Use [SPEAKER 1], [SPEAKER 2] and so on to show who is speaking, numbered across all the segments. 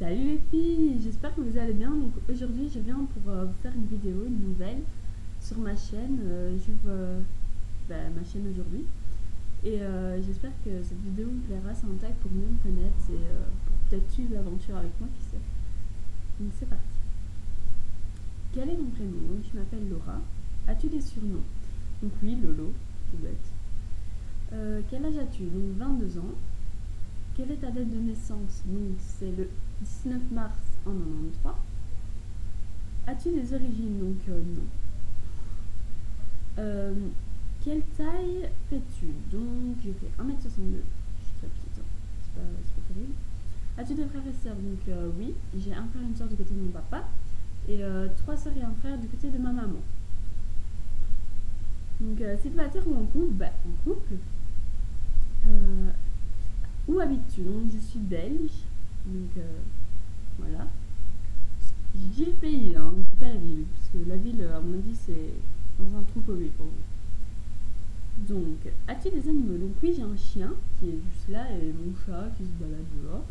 [SPEAKER 1] Salut les filles, j'espère que vous allez bien. Donc aujourd'hui je viens pour vous faire une vidéo, une nouvelle sur ma chaîne. J'ouvre ma chaîne aujourd'hui et j'espère que cette vidéo vous plaira. C'est un tag pour mieux me connaître et pour peut-être suivre l'aventure avec moi, qui sait. Donc c'est parti. Quel est ton prénom? Donc je m'appelle Laura. As-tu des surnoms? Donc oui, Lolo, tout bête. Quel âge as-tu? Donc 22 ans. Quelle est ta date de naissance? Donc c'est le 19 mars en 93. As-tu des origines? Donc non. Euh, Quelle taille fais-tu? Donc je fais 1m62. Je suis très petite, hein. C'est pas terrible. As-tu des frères et sœurs? Donc oui, j'ai un frère et une sœur du côté de mon papa et 3 sœurs et un frère du côté de ma maman. Donc célibataire ou en couple? En couple. Euh, Où habites-tu? Donc je suis belge. Donc voilà. Je dis le pays, hein, je dis pas la ville, parce que la ville, à mon avis, c'est dans un trou paumé pour vous. Donc, as-tu des animaux? Donc oui, j'ai un chien qui est juste là et mon chat qui se balade dehors.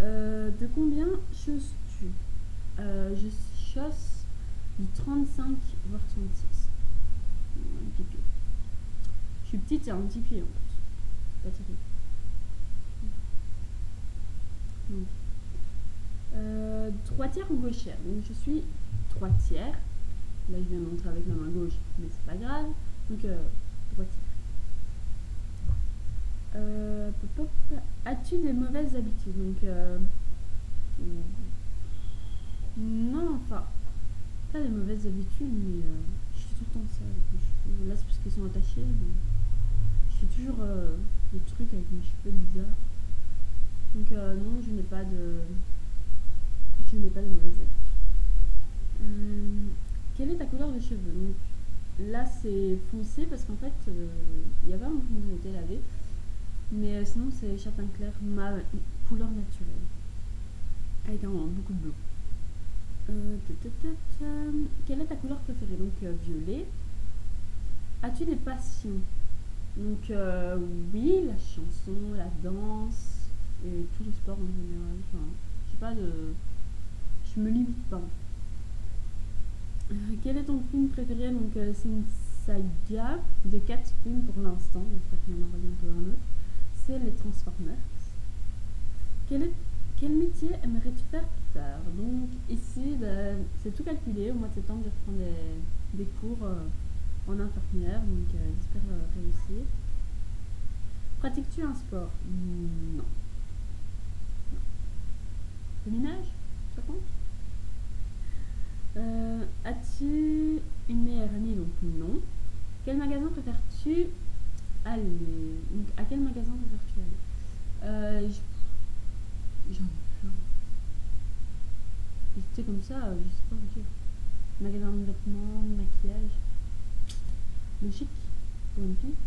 [SPEAKER 1] De combien chasses-tu? Je chasse du 35 voire 36. Un petit pied. Je suis petite et un petit pied en fait. Pas terrible. Donc, droitière ou gauchère? Donc je suis droitière. Là je viens de montrer avec la main gauche, mais c'est pas grave. Donc droitière. As-tu des mauvaises habitudes? Donc non, enfin pas des mauvaises habitudes, mais je suis tout le temps seule avec mes cheveux. Là c'est parce qu'ils sont attachés. Je fais toujours des trucs avec mes cheveux bizarres. Donc non, je n'ai pas de mauvaises habitudes. Quelle est ta couleur de cheveux? Donc là c'est foncé parce qu'en fait il y a pas longtemps que j'ai été lavée. Mais sinon c'est châtain clair, ma couleur naturelle. Avec beaucoup de bleu. Quelle est ta couleur préférée? Donc violet. As-tu des passions? Donc oui, la chanson, la danse et tous les sports en général. Enfin, j'ai pas de... Je me limite pas. Quel est ton film préféré? Donc c'est une saga de 4 films pour l'instant. J'espère qu'il y en aura bientôt un autre. C'est les Transformers. Quel métier aimerais-tu faire plus tard? Donc ici, c'est tout calculé. Au mois de septembre, je reprends des cours en infirmière. Donc j'espère réussir. Pratiques-tu un sport? Non. Le minage? Ça compte? As-tu une meilleure amie? Donc non. Quel magasin préfères-tu aller? Donc à quel magasin préfères-tu aller? J'en ai plein. C'était comme ça, je sais pas vous dire. Magasin de vêtements, de maquillage. Logique pour une fille.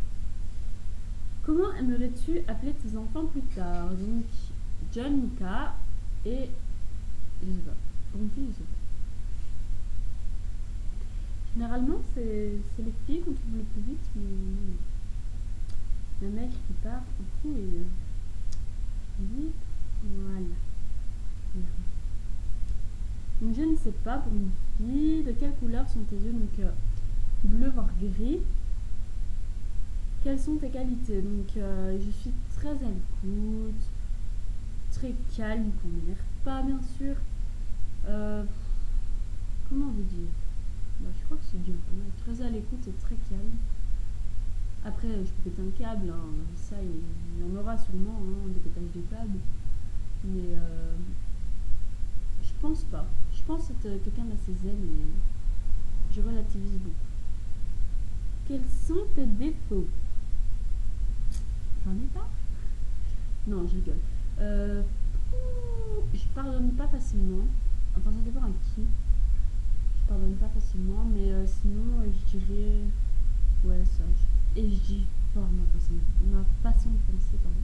[SPEAKER 1] Comment aimerais-tu appeler tes enfants plus tard? Donc John, Luca et... je sais pas. Pour une fille, je sais pas. Généralement, c'est les filles qu'on trouve le plus vite, mais le mec qui part en fou et vite, voilà. Donc je ne sais pas, pour une fille, de quelle couleur sont tes yeux? Donc bleu voire gris. Quelles sont tes qualités? Donc je suis très à l'écoute, très calme, qu'on m'énerve pas bien sûr. Comment vous dire? Je crois que c'est bien. Très à l'écoute et très calme. Après, je peux péter un câble, hein. Ça, il y en aura sûrement, hein, des pétages de câble. Mais je pense pas. Je pense être quelqu'un d'assez zen et je relativise beaucoup. Quels sont tes défauts? J'en ai pas? Non, je rigole. Je pardonne pas facilement. Enfin, ça dépend à qui. Je pardonne pas facilement, mais sinon, je dirais. Ouais, ça. Et je dis fort ma façon de penser, pardon.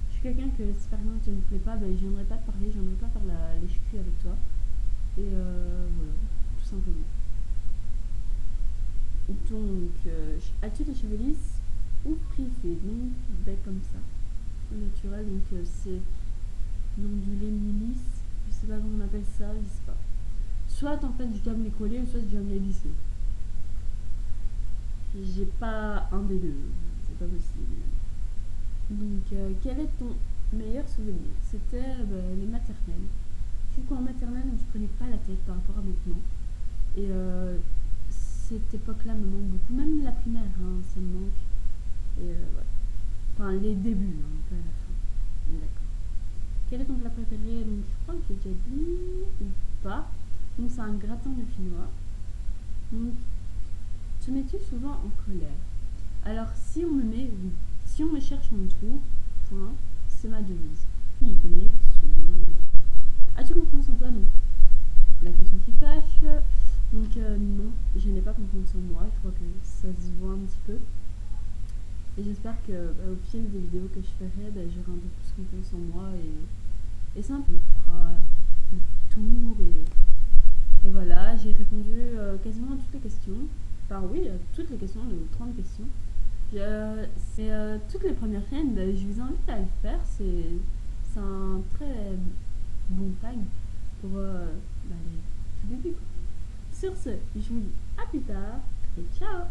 [SPEAKER 1] Je suis quelqu'un que si par exemple tu ne me plais pas, je viendrai pas te parler, je viendrai pas faire la lèche-cul avec toi. Et voilà, tout simplement. Donc, as-tu des cheveux lisses ou frisés? Donc, comme ça, au naturel. Donc, c'est Donc du lait lisse, je sais pas comment on appelle ça, je sais pas. Soit en fait du gamelet collé, soit du gamelet lissé. J'ai pas un des deux, c'est pas possible. Donc quel est ton meilleur souvenir? C'était les maternelles. Je trouve qu'en maternelle, on se prenait pas la tête par rapport à maintenant. Et cette époque-là me manque beaucoup. Même la primaire, hein, ça me manque. Et ouais. Enfin, les débuts, hein, pas la fin. Mais d'accord. Quel est ton plat préféré? Donc, je crois que j'ai déjà dit ou pas. Donc, c'est un gratin de quinoa. Donc, te mets-tu souvent en colère? Alors, si on me met, oui. Si on me cherche, on me trouve. Point. C'est ma devise. Il connaît souvent. As-tu confiance en toi? Donc, la question qui fâche. Donc, non, je n'ai pas confiance en moi. Je crois que ça se voit un petit peu. Et j'espère que au fil des vidéos que je ferai, j'aurai un peu plus confiance en moi et ça on fera le tour et voilà, j'ai répondu quasiment à toutes les questions. Enfin oui, à toutes les questions, de 30 questions. C'est toutes les premières chaînes, je vous invite à le faire, c'est un très bon time pour les tout débuts. Sur ce, je vous dis à plus tard et ciao.